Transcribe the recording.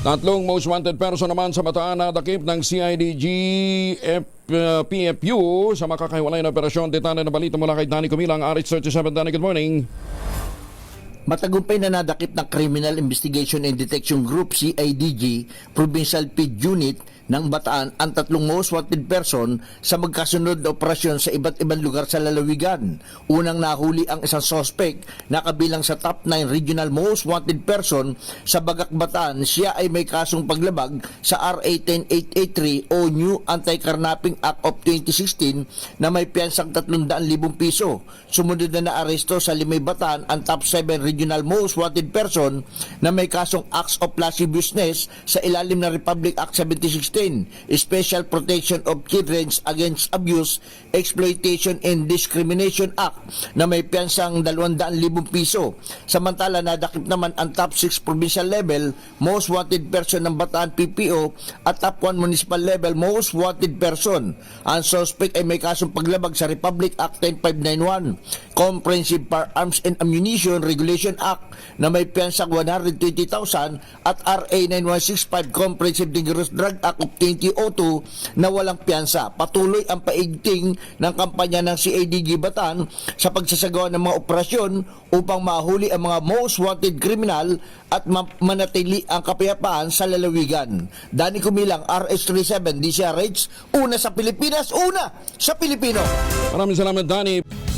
Tatlong most wanted person naman sa Bataan na dakip ng CIDG PFU sa makakahiwalay na operasyon. Detalye na balita mula kay Danny Kumilang, RH37. Danny, good morning. Matagumpay na nadakip ng Criminal Investigation and Detection Group CIDG Provincial PID Unit ng Bataan ang tatlong most wanted person sa magkasunod na operasyon sa iba't ibang lugar sa lalawigan. Unang nahuli ang isang suspect na kabilang sa top 9 regional most wanted person sa Bagak, Bataan. Siya ay may kasong paglabag sa RA 10883 o New Anti-Carnapping Act of 2016 na may piyansang 300,000 piso. Sumunod na naaresto sa Limay, Bataan ang top 7 regional most wanted person na may kasong acts of lasciviousness sa ilalim ng Republic Act 1716, Special Protection of Children Against Abuse, Exploitation and Discrimination Act na may piyansang 200,000 piso. Samantala, nadakip naman ang top 6 provincial level most wanted person ng Bataan PPO at top 1 municipal level most wanted person. Ang suspect ay may kasong paglabag sa Republic Act 10591, Comprehensive Firearms and Ammunition Regulation Act na may piyansang 120,000 at RA 9165 Comprehensive Dangerous Drug Act of 2002 na walang piyansa. Patuloy ang paigting ng kampanya ng CIDG Bataan sa pagsasagawa ng mga operasyon upang mahuli ang mga most wanted criminal at manatili ang kapayapaan sa lalawigan. Danny Kumilang, RH37, DCRH, una sa Pilipinas, una sa Pilipino. Maraming salamat, Danny.